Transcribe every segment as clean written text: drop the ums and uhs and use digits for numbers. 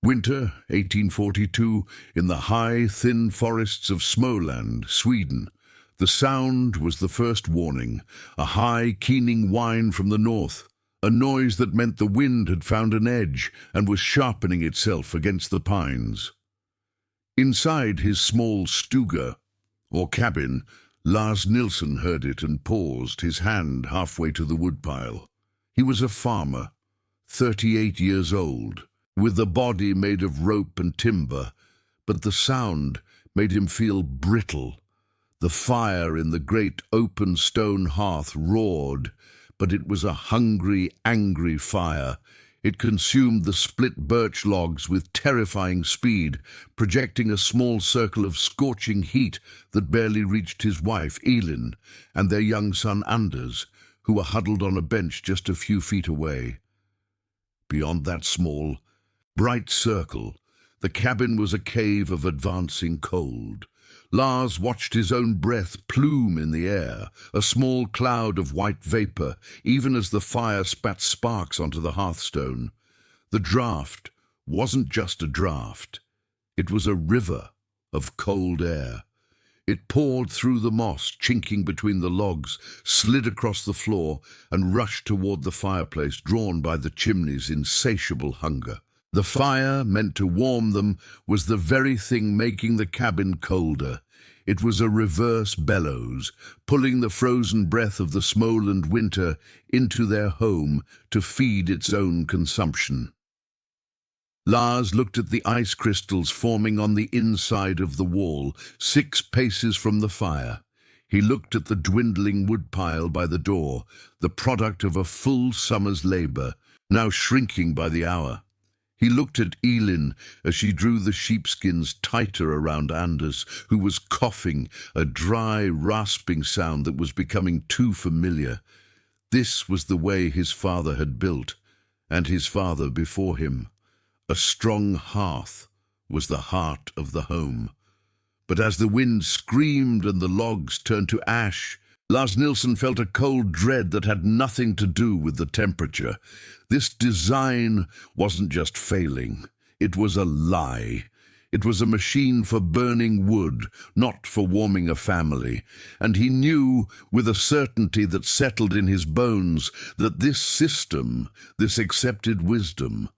Winter 1842 in the high, thin forests of Småland, Sweden. The sound was the first warning, a high, keening whine from the north, a noise that meant the wind had found an edge and was sharpening itself against the pines. Inside his small stuga, or cabin, Lars Nilsson heard it and paused, his hand halfway to the woodpile. He was a farmer, 38 years old, with a body made of rope and timber, but the sound made him feel brittle. The fire in the great open stone hearth roared, but it was a hungry, angry fire. It consumed the split birch logs with terrifying speed, projecting a small circle of scorching heat that barely reached his wife, Elin, and their young son, Anders, who were huddled on a bench just a few feet away. Beyond that small, bright circle, the cabin was a cave of advancing cold. Lars watched his own breath plume in the air, a small cloud of white vapor, even as the fire spat sparks onto the hearthstone. The draught wasn't just a draught. It was a river of cold air. It poured through the moss, chinking between the logs, slid across the floor, and rushed toward the fireplace, drawn by the chimney's insatiable hunger. The fire, meant to warm them, was the very thing making the cabin colder. It was a reverse bellows, pulling the frozen breath of the Småland winter into their home to feed its own consumption. Lars looked at the ice crystals forming on the inside of the wall, 6 paces from the fire. He looked at the dwindling woodpile by the door, the product of a full summer's labor, now shrinking by the hour. He looked at Elin as she drew the sheepskins tighter around Anders, who was coughing, a dry, rasping sound that was becoming too familiar. This was the way his father had built, and his father before him. A strong hearth was the heart of the home. But as the wind screamed and the logs turned to ash, Lars Nilsson felt a cold dread that had nothing to do with the temperature. This design wasn't just failing, it was a lie. It was a machine for burning wood, not for warming a family. And he knew, with a certainty that settled in his bones, that this system, this accepted wisdom,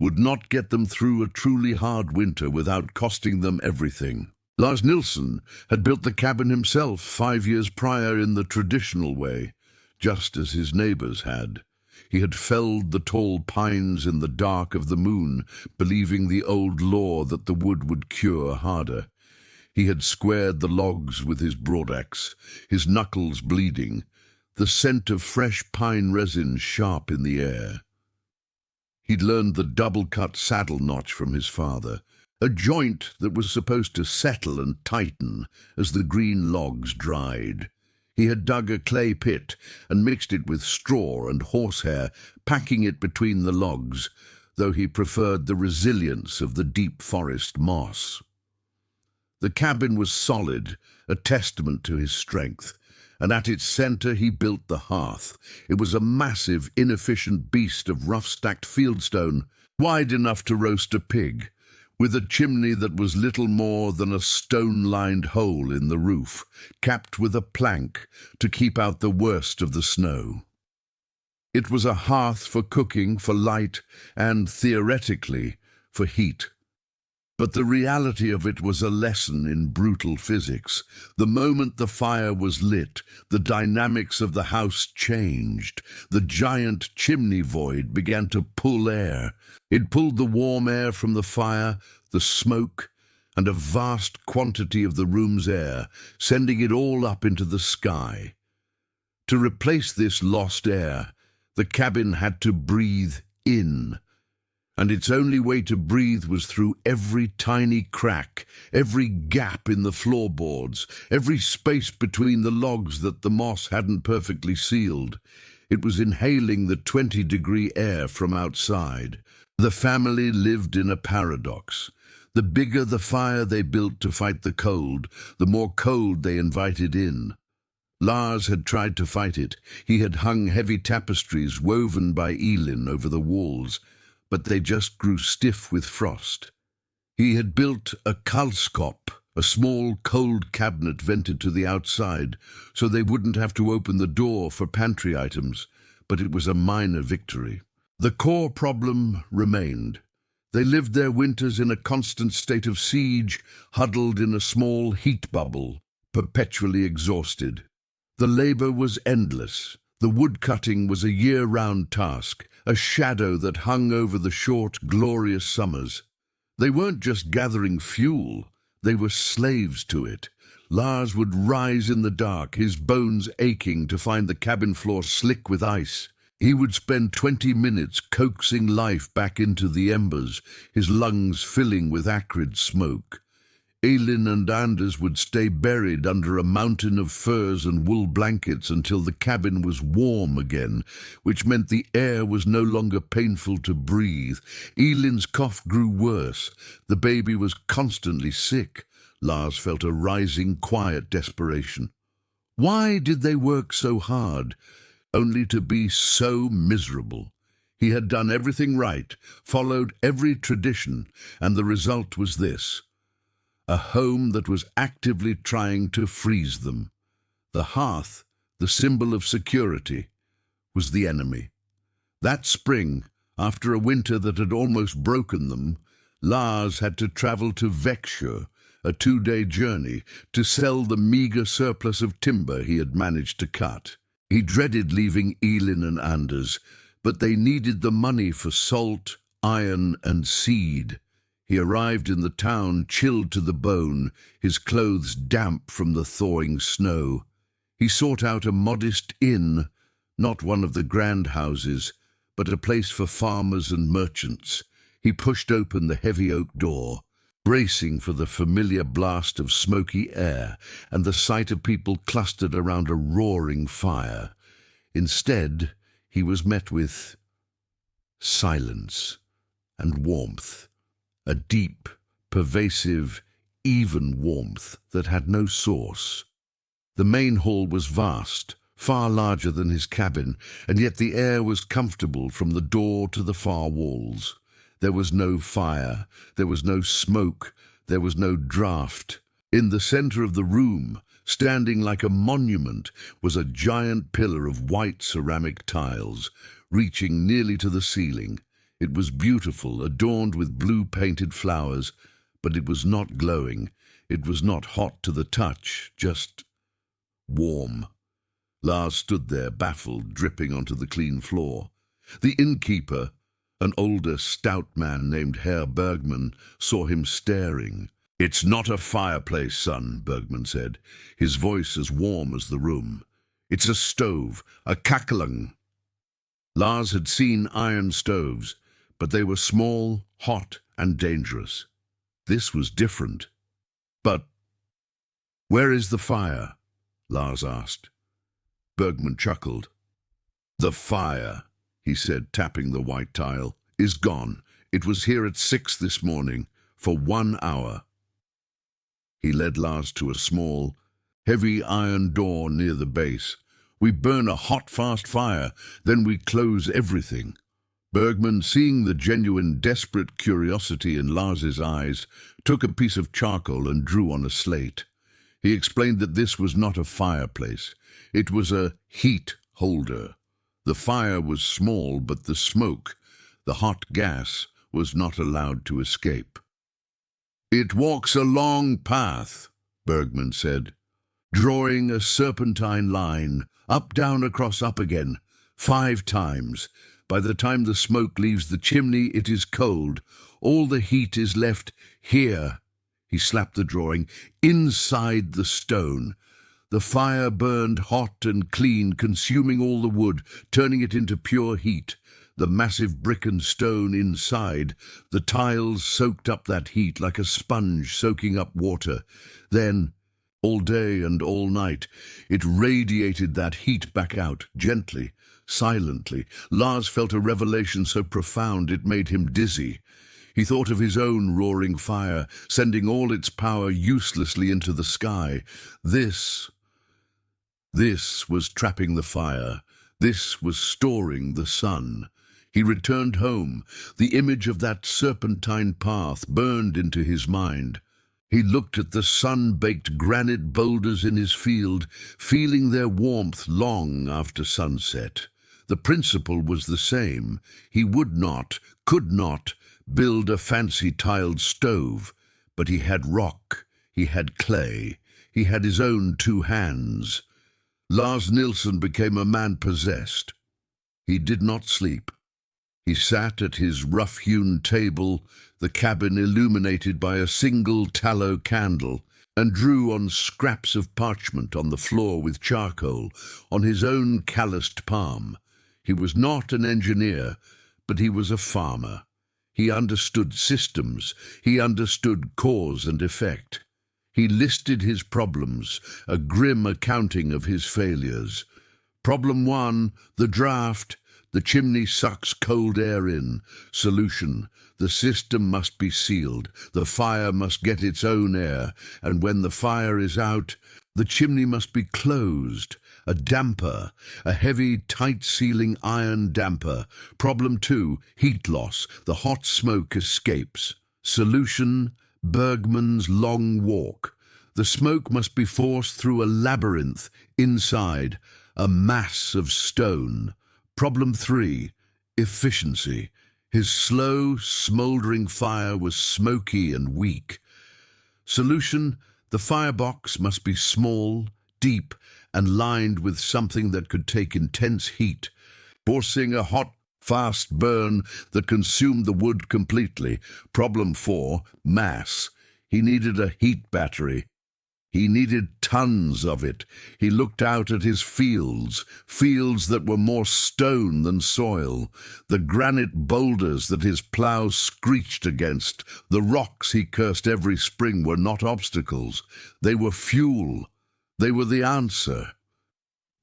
would not get them through a truly hard winter without costing them everything. Lars Nilsson had built the cabin himself 5 years prior in the traditional way, just as his neighbors had. He had felled the tall pines in the dark of the moon, believing the old law that the wood would cure harder. He had squared the logs with his broadaxe, his knuckles bleeding, the scent of fresh pine resin sharp in the air. He'd learned the double-cut saddle notch from his father, a joint that was supposed to settle and tighten as the green logs dried. He had dug a clay pit and mixed it with straw and horsehair, packing it between the logs, though he preferred the resilience of the deep forest moss. The cabin was solid, a testament to his strength, and at its center he built the hearth. It was a massive, inefficient beast of rough-stacked fieldstone, wide enough to roast a pig, with a chimney that was little more than a stone-lined hole in the roof, capped with a plank to keep out the worst of the snow. It was a hearth for cooking, for light, and, theoretically, for heat. But the reality of it was a lesson in brutal physics. The moment the fire was lit, the dynamics of the house changed. The giant chimney void began to pull air. It pulled the warm air from the fire, the smoke, and a vast quantity of the room's air, sending it all up into the sky. To replace this lost air, the cabin had to breathe in. And its only way to breathe was through every tiny crack, every gap in the floorboards, every space between the logs that the moss hadn't perfectly sealed. It was inhaling the 20-degree air from outside. The family lived in a paradox. The bigger the fire they built to fight the cold, the more cold they invited in. Lars had tried to fight it. He had hung heavy tapestries woven by Elin over the walls, but they just grew stiff with frost. He had built a kallskåp, a small cold cabinet vented to the outside, so they wouldn't have to open the door for pantry items, but it was a minor victory. The core problem remained. They lived their winters in a constant state of siege, huddled in a small heat bubble, perpetually exhausted. The labor was endless. The wood-cutting was a year-round task, a shadow that hung over the short, glorious summers. They weren't just gathering fuel, they were slaves to it. Lars would rise in the dark, his bones aching to find the cabin floor slick with ice. He would spend 20 minutes coaxing life back into the embers, his lungs filling with acrid smoke. Elin and Anders would stay buried under a mountain of furs and wool blankets until the cabin was warm again, which meant the air was no longer painful to breathe. Elin's cough grew worse. The baby was constantly sick. Lars felt a rising, quiet desperation. Why did they work so hard, only to be so miserable? He had done everything right, followed every tradition, and the result was this: a home that was actively trying to freeze them. The hearth, the symbol of security, was the enemy. That spring, after a winter that had almost broken them, Lars had to travel to Växjö, a 2-day journey, to sell the meager surplus of timber he had managed to cut. He dreaded leaving Elin and Anders, but they needed the money for salt, iron, and seed. He arrived in the town chilled to the bone, his clothes damp from the thawing snow. He sought out a modest inn, not one of the grand houses, but a place for farmers and merchants. He pushed open the heavy oak door, bracing for the familiar blast of smoky air and the sight of people clustered around a roaring fire. Instead, he was met with silence and warmth. A deep, pervasive, even warmth that had no source. The main hall was vast, far larger than his cabin, and yet the air was comfortable from the door to the far walls. There was no fire, there was no smoke, there was no draught. In the center of the room, standing like a monument, was a giant pillar of white ceramic tiles, reaching nearly to the ceiling. It was beautiful, adorned with blue-painted flowers, but it was not glowing. It was not hot to the touch, just warm. Lars stood there, baffled, dripping onto the clean floor. The innkeeper, an older, stout man named Herr Bergman, saw him staring. "It's not a fireplace, son," Bergman said, his voice as warm as the room. "It's a stove, a kakelung." Lars had seen iron stoves, but they were small, hot, and dangerous. This was different. "But where is the fire?" Lars asked. Bergman chuckled. "The fire," he said, tapping the white tile, "is gone. It was here at 6 this morning, for 1 hour. He led Lars to a small, heavy iron door near the base. "We burn a hot, fast fire, then we close everything." Bergman, seeing the genuine, desperate curiosity in Lars's eyes, took a piece of charcoal and drew on a slate. He explained that this was not a fireplace. It was a heat holder. The fire was small, but the smoke, the hot gas, was not allowed to escape. "It walks a long path," Bergman said, drawing a serpentine line, up, down, across, up again, 5 times. By the time the smoke leaves the chimney, it is cold. All the heat is left here. He slapped the drawing, inside the stone. The fire burned hot and clean, consuming all the wood, turning it into pure heat. The massive brick and stone inside, the tiles soaked up that heat like a sponge soaking up water. Then, all day and all night, it radiated that heat back out, gently, silently. Lars felt a revelation so profound it made him dizzy. He thought of his own roaring fire, sending all its power uselessly into the sky. This was trapping the fire. This was storing the sun. He returned home. The image of that serpentine path burned into his mind. He looked at the sun-baked granite boulders in his field, feeling their warmth long after sunset. The principle was the same. He would not, could not, build a fancy tiled stove, but he had rock, he had clay, he had his own two hands. Lars Nilsson became a man possessed. He did not sleep. He sat at his rough-hewn table, the cabin illuminated by a single tallow candle, and drew on scraps of parchment on the floor with charcoal, on his own calloused palm. He was not an engineer, but he was a farmer. He understood systems. He understood cause and effect. He listed his problems, a grim accounting of his failures. Problem 1, the draft. The chimney sucks cold air in. Solution: the system must be sealed. The fire must get its own air, and when the fire is out, the chimney must be closed. A damper, a heavy, tight-sealing iron damper. Problem 2, heat loss. The hot smoke escapes. Solution: Bergman's long walk. The smoke must be forced through a labyrinth. Inside, a mass of stone. Problem 3, efficiency. His slow, smouldering fire was smoky and weak. Solution: the firebox must be small, deep, and lined with something that could take intense heat, forcing a hot, fast burn that consumed the wood completely. Problem 4, mass. He needed a heat battery. He needed tons of it. He looked out at his fields that were more stone than soil, the granite boulders that his plough screeched against, the rocks he cursed every spring were not obstacles. They were fuel. They were the answer.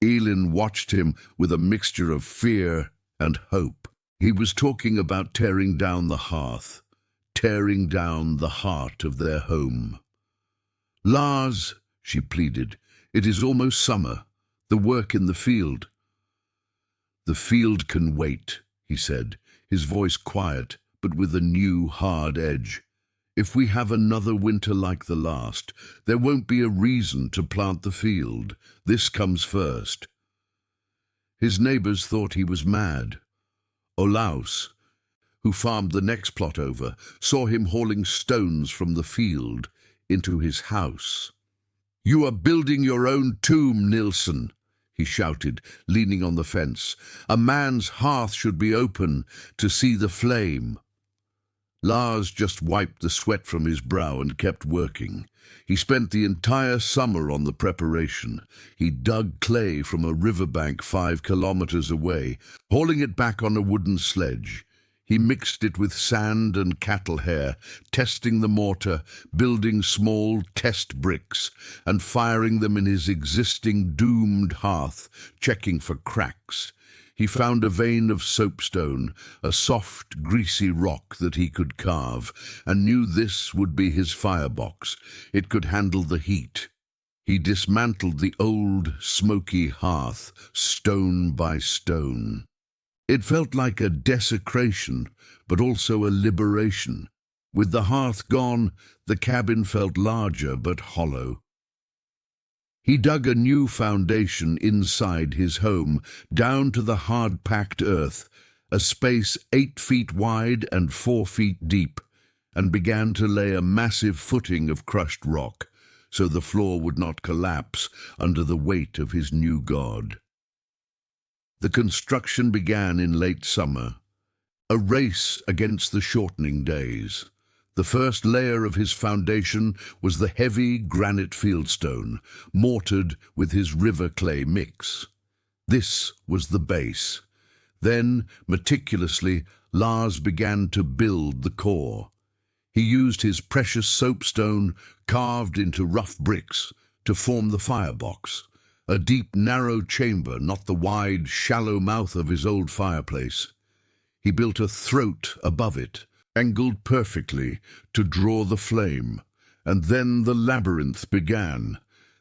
Elin watched him with a mixture of fear and hope. He was talking about tearing down the hearth, tearing down the heart of their home. "Lars," she pleaded, "it is almost summer. The work in the field." "The field can wait," he said, his voice quiet, but with a new, hard edge. "If we have another winter like the last, there won't be a reason to plant the field. This comes first." His neighbors thought he was mad. Olaus, who farmed the next plot over, saw him hauling stones from the field into his house. "You are building your own tomb, Nilsson," he shouted, leaning on the fence. "A man's hearth should be open to see the flame." Lars just wiped the sweat from his brow and kept working. He spent the entire summer on the preparation. He dug clay from a riverbank 5 kilometers away, hauling it back on a wooden sledge. He mixed it with sand and cattle hair, testing the mortar, building small test bricks, and firing them in his existing doomed hearth, checking for cracks. He found a vein of soapstone, a soft, greasy rock that he could carve, and knew this would be his firebox. It could handle the heat. He dismantled the old, smoky hearth, stone by stone. It felt like a desecration, but also a liberation. With the hearth gone, the cabin felt larger but hollow. He dug a new foundation inside his home, down to the hard-packed earth, a space 8 feet wide and 4 feet deep, and began to lay a massive footing of crushed rock, so the floor would not collapse under the weight of his new god. The construction began in late summer, a race against the shortening days. The first layer of his foundation was the heavy granite fieldstone, mortared with his river clay mix. This was the base. Then, meticulously, Lars began to build the core. He used his precious soapstone, carved into rough bricks, to form the firebox. A deep, narrow chamber, not the wide, shallow mouth of his old fireplace. He built a throat above it, angled perfectly to draw the flame, and then the labyrinth began.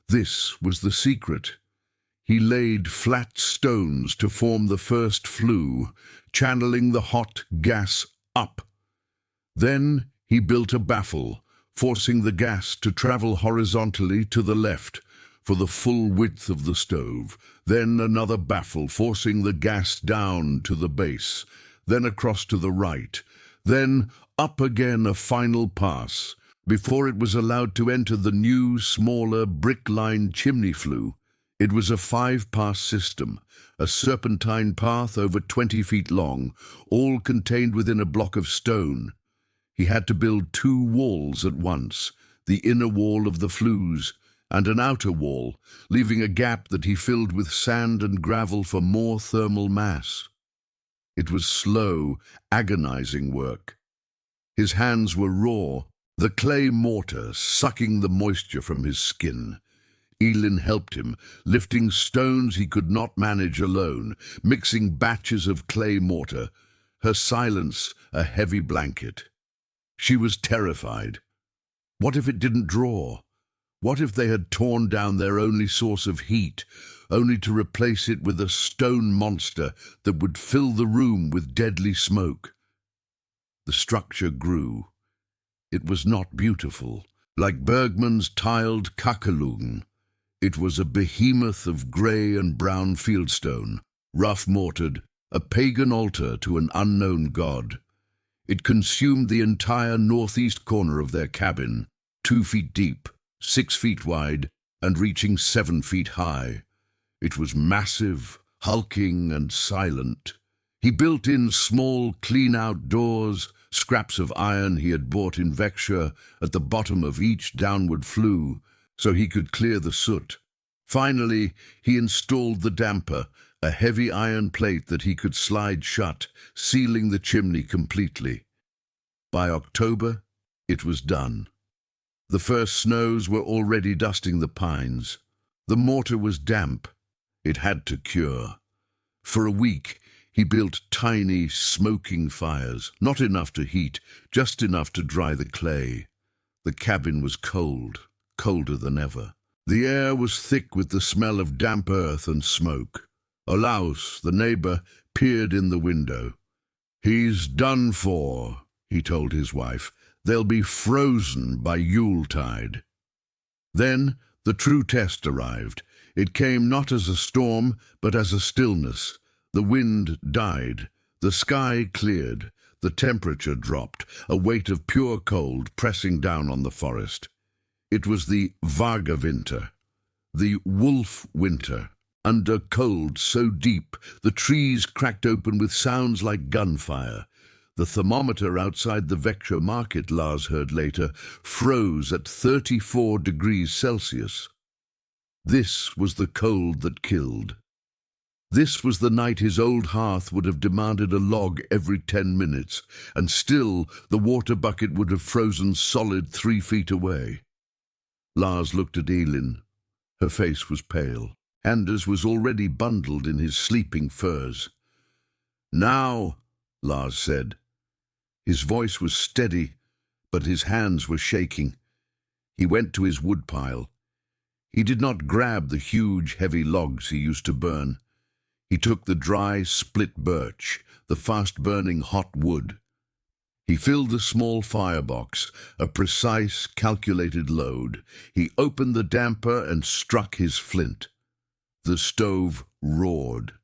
This was the secret. He laid flat stones to form the first flue, channeling the hot gas up. Then he built a baffle, forcing the gas to travel horizontally to the left for the full width of the stove. Then another baffle, forcing the gas down to the base, then across to the right. Then up again, a final pass, before it was allowed to enter the new, smaller, brick-lined chimney flue. It was a 5-pass system, a serpentine path over 20 feet long, all contained within a block of stone. He had to build 2 walls at once, the inner wall of the flues and an outer wall, leaving a gap that he filled with sand and gravel for more thermal mass. It was slow, agonizing work. His hands were raw, the clay mortar sucking the moisture from his skin. Elin helped him, lifting stones he could not manage alone, mixing batches of clay mortar, her silence a heavy blanket. She was terrified. What if it didn't draw? What if they had torn down their only source of heat, only to replace it with a stone monster that would fill the room with deadly smoke? The structure grew. It was not beautiful, like Bergman's tiled Kakelungen. It was a behemoth of grey and brown fieldstone, rough-mortared, a pagan altar to an unknown god. It consumed the entire northeast corner of their cabin, 2 feet deep, 6 feet wide, and reaching 7 feet high. It was massive, hulking, and silent. He built in small, clean-out doors, scraps of iron he had bought in Växjö, at the bottom of each downward flue, so he could clear the soot. Finally, he installed the damper, a heavy iron plate that he could slide shut, sealing the chimney completely. By October, it was done. The first snows were already dusting the pines. The mortar was damp. It had to cure. For a week, he built tiny, smoking fires, not enough to heat, just enough to dry the clay. The cabin was cold, colder than ever. The air was thick with the smell of damp earth and smoke. Olaus, the neighbor, peered in the window. "He's done for," he told his wife. "They'll be frozen by Yuletide." Then the true test arrived. It came not as a storm, but as a stillness. The wind died. The sky cleared. The temperature dropped, a weight of pure cold pressing down on the forest. It was the Vargavintr, the wolf winter. Under cold so deep, the trees cracked open with sounds like gunfire. The thermometer outside the Växjö market, Lars heard later, froze at 34 degrees Celsius. This was the cold that killed. This was the night his old hearth would have demanded a log every 10 minutes, and still the water bucket would have frozen solid 3 feet away. Lars looked at Elin. Her face was pale. Anders was already bundled in his sleeping furs. "Now," Lars said. His voice was steady, but his hands were shaking. He went to his woodpile. He did not grab the huge, heavy logs he used to burn. He took the dry, split birch, the fast-burning hot wood. He filled the small firebox, a precise, calculated load. He opened the damper and struck his flint. The stove roared.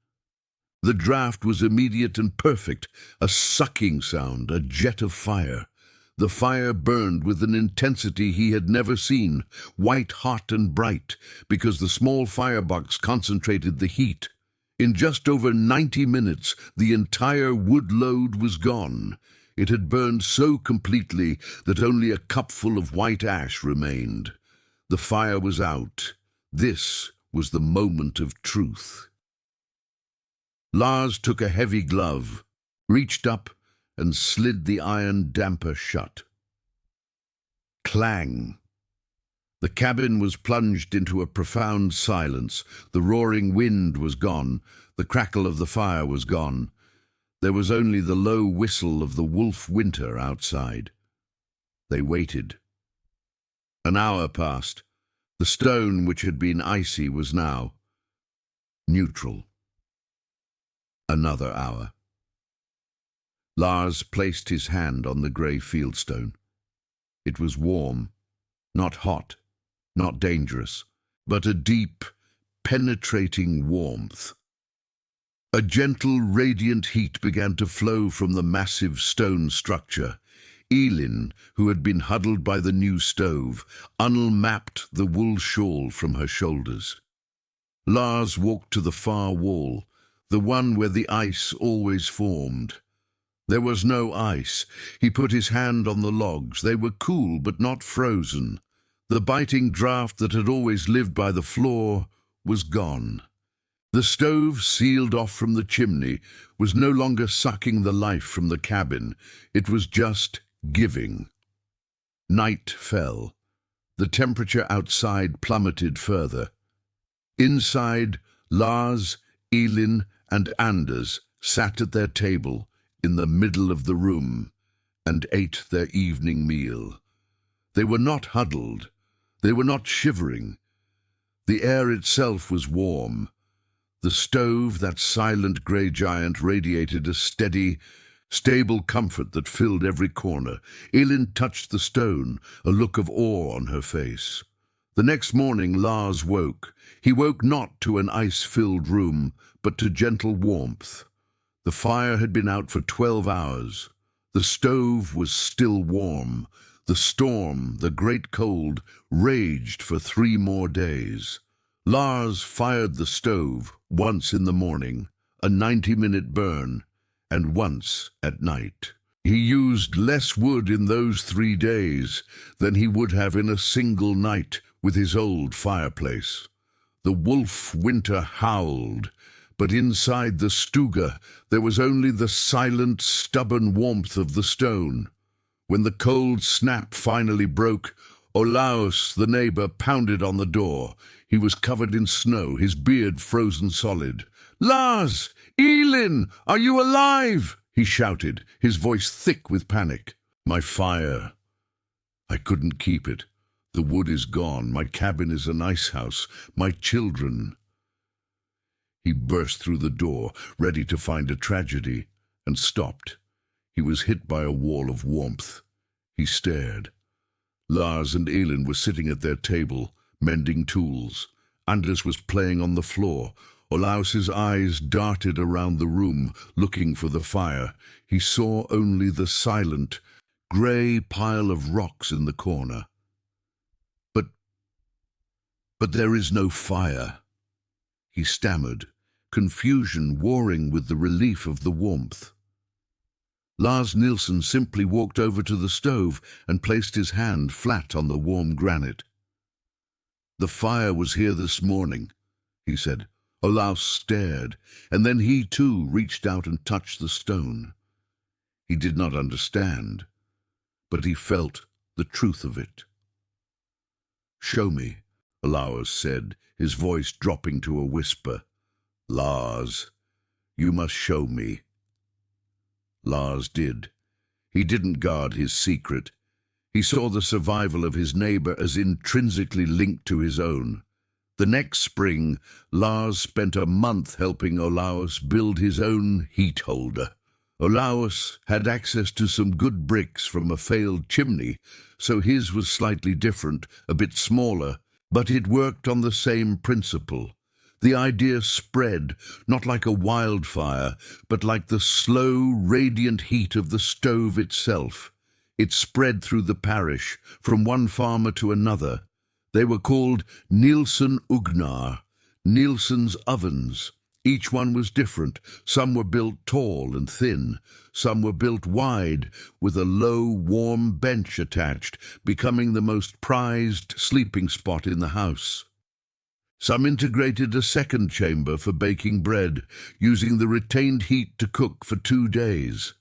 The draft was immediate and perfect, a sucking sound, a jet of fire. The fire burned with an intensity he had never seen, white-hot and bright, because the small firebox concentrated the heat. In just over 90 minutes, the entire wood load was gone. It had burned so completely that only a cupful of white ash remained. The fire was out. This was the moment of truth. Lars took a heavy glove, reached up, and slid the iron damper shut. Clang! The cabin was plunged into a profound silence. The roaring wind was gone. The crackle of the fire was gone. There was only the low whistle of the wolf winter outside. They waited. An hour passed. The stone, which had been icy, was now neutral. Another hour. Lars placed his hand on the grey fieldstone. It was warm, not hot, not dangerous, but a deep, penetrating warmth. A gentle, radiant heat began to flow from the massive stone structure. Elin, who had been huddled by the new stove, unmapped the wool shawl from her shoulders. Lars walked to the far wall, the one where the ice always formed. There was no ice. He put his hand on the logs. They were cool but not frozen. The biting draught that had always lived by the floor was gone. The stove, sealed off from the chimney, was no longer sucking the life from the cabin. It was just giving. Night fell. The temperature outside plummeted further. Inside, Lars, Elin, and Anders sat at their table in the middle of the room and ate their evening meal. They were not huddled. They were not shivering. The air itself was warm. The stove, that silent grey giant, radiated a steady, stable comfort that filled every corner. Elin touched the stone, a look of awe on her face. The next morning Lars woke. He woke not to an ice-filled room, but to gentle warmth. The fire had been out for 12 hours. The stove was still warm. The storm, the great cold, raged for 3 more days. Lars fired the stove once in the morning, a 90-minute burn, and once at night. He used less wood in those 3 days than he would have in a single night with his old fireplace. The wolf winter howled, but inside the stuga there was only the silent, stubborn warmth of the stone. When the cold snap finally broke, Olaus, the neighbor, pounded on the door. He was covered in snow, his beard frozen solid. "Lars! Elin! Are you alive?" he shouted, his voice thick with panic. "My fire. I couldn't keep it. The wood is gone. My cabin is an ice house. My children." He burst through the door, ready to find a tragedy, and stopped. He was hit by a wall of warmth. He stared. Lars and Elin were sitting at their table, mending tools. Anders was playing on the floor. Olaus's eyes darted around the room, looking for the fire. He saw only the silent, grey pile of rocks in the corner. But there is no fire," he stammered, confusion warring with the relief of the warmth. Lars Nilsson simply walked over to the stove and placed his hand flat on the warm granite. "The fire was here this morning," he said. Olaus stared, and then he too reached out and touched the stone. He did not understand, but he felt the truth of it. "Show me," Olaus said, his voice dropping to a whisper. "Lars, you must show me." Lars did. He didn't guard his secret. He saw the survival of his neighbor as intrinsically linked to his own. The next spring, Lars spent a month helping Olaus build his own heat holder. Olaus had access to some good bricks from a failed chimney, so his was slightly different, a bit smaller, but it worked on the same principle. The idea spread, not like a wildfire, but like the slow, radiant heat of the stove itself. It spread through the parish, from one farmer to another. They were called Nilsson Ugnar, Nilsson's ovens. Each one was different. Some were built tall and thin. Some were built wide, with a low, warm bench attached, becoming the most prized sleeping spot in the house. Some integrated a second chamber for baking bread, using the retained heat to cook for 2 days.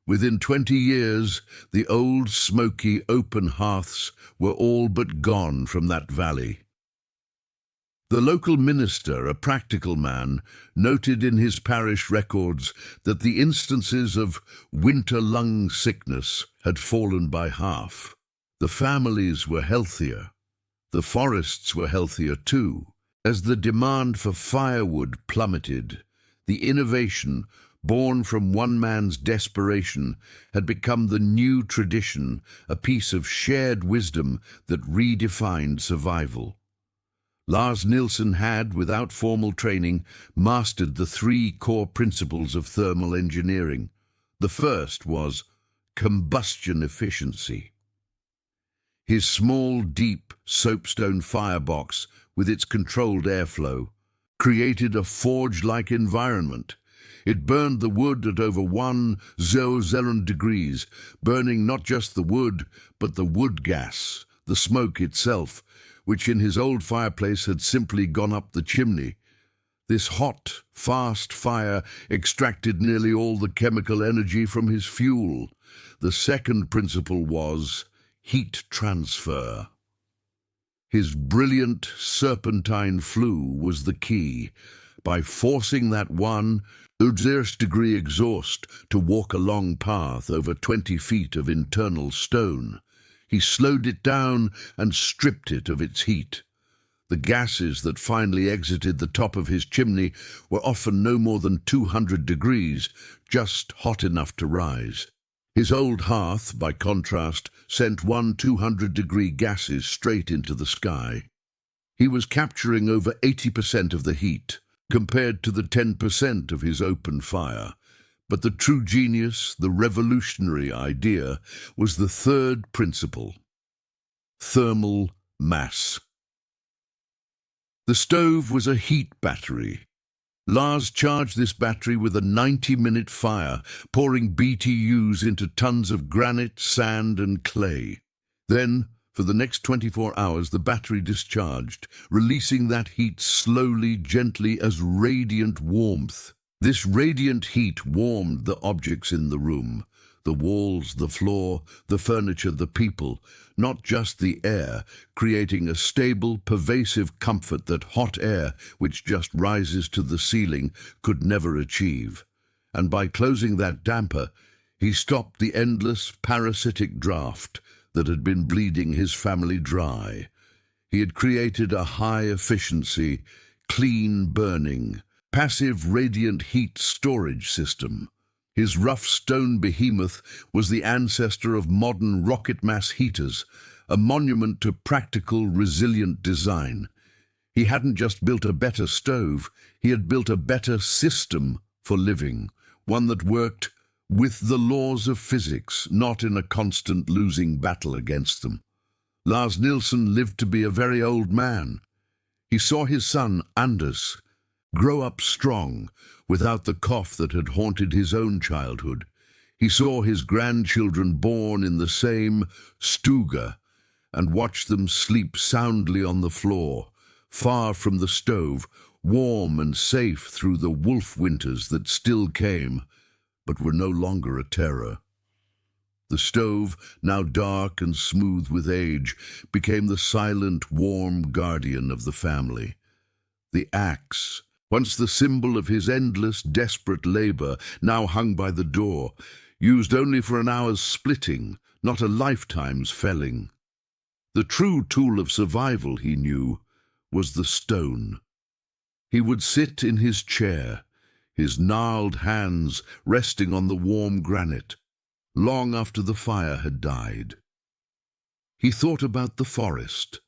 Within 20 years, the old, smoky, open hearths were all but gone from that valley. The local minister, a practical man, noted in his parish records that the instances of winter lung sickness had fallen by half. The families were healthier. The forests were healthier too. As the demand for firewood plummeted, the innovation, born from one man's desperation, had become the new tradition, a piece of shared wisdom that redefined survival. Lars Nilsson had, without formal training, mastered the three core principles of thermal engineering. The first was combustion efficiency. His small, deep, soapstone firebox, with its controlled airflow, created a forge-like environment. It burned the wood at over 1,000 degrees, burning not just the wood, but the wood gas, the smoke itself, which in his old fireplace had simply gone up the chimney. This hot, fast fire extracted nearly all the chemical energy from his fuel. The second principle was heat transfer. His brilliant serpentine flue was the key. By forcing that 1,000 degree exhaust to walk a long path over 20 feet of internal stone, he slowed it down and stripped it of its heat. The gases that finally exited the top of his chimney were often no more than 200 degrees, just hot enough to rise. His old hearth, by contrast, sent 200-degree gases straight into the sky. He was capturing over 80% of the heat, compared to the 10% of his open fire. But the true genius, the revolutionary idea, was the third principle: thermal mass. The stove was a heat battery. Lars charged this battery with a 90-minute fire, pouring BTUs into tons of granite, sand, and clay. Then, for the next 24 hours, the battery discharged, releasing that heat slowly, gently, as radiant warmth. This radiant heat warmed the objects in the room, the walls, the floor, the furniture, the people, not just the air, creating a stable, pervasive comfort that hot air, which just rises to the ceiling, could never achieve. And by closing that damper, he stopped the endless parasitic draft that had been bleeding his family dry. He had created a high-efficiency, clean-burning, passive radiant heat storage system. His rough stone behemoth was the ancestor of modern rocket mass heaters, a monument to practical, resilient design. He hadn't just built a better stove, he had built a better system for living, one that worked with the laws of physics, not in a constant losing battle against them. Lars Nilsson lived to be a very old man. He saw his son, Anders, grow up strong, without the cough that had haunted his own childhood. He saw his grandchildren born in the same stuga, and watched them sleep soundly on the floor, far from the stove, warm and safe through the wolf winters that still came, but were no longer a terror. The stove, now dark and smooth with age, became the silent, warm guardian of the family. The axe, once the symbol of his endless, desperate labor, now hung by the door, used only for an hour's splitting, not a lifetime's felling. The true tool of survival, he knew, was the stone. He would sit in his chair, his gnarled hands resting on the warm granite, long after the fire had died. He thought about the forest,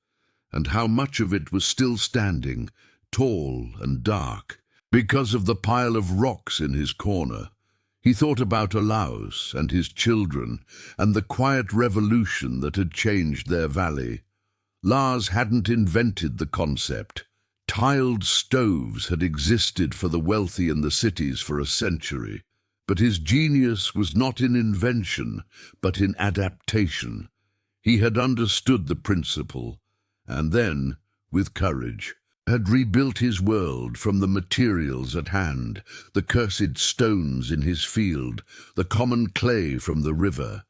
and how much of it was still standing, tall and dark, because of the pile of rocks in his corner. He thought about Olaus and his children, and the quiet revolution that had changed their valley. Lars hadn't invented the concept. Tiled stoves had existed for the wealthy in the cities for a century. But his genius was not in invention, but in adaptation. He had understood the principle, and then, with courage, had rebuilt his world from the materials at hand, the cursed stones in his field, the common clay from the river.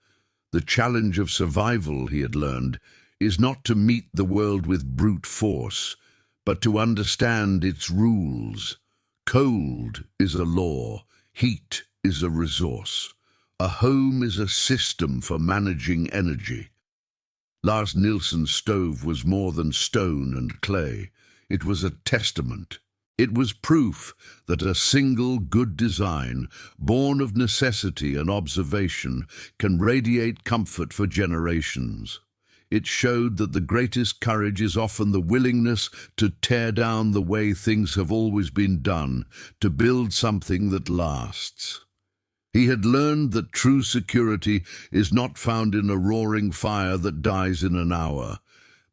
The challenge of survival, he had learned, is not to meet the world with brute force, but to understand its rules. Cold is a law, heat is a resource. A home is a system for managing energy. Lars Nilsson's stove was more than stone and clay. It was a testament. It was proof that a single good design, born of necessity and observation, can radiate comfort for generations. It showed that the greatest courage is often the willingness to tear down the way things have always been done, to build something that lasts. He had learned that true security is not found in a roaring fire that dies in an hour,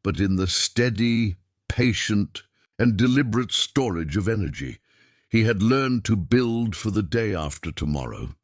but in the steady, patient, and deliberate storage of energy. He had learned to build for the day after tomorrow.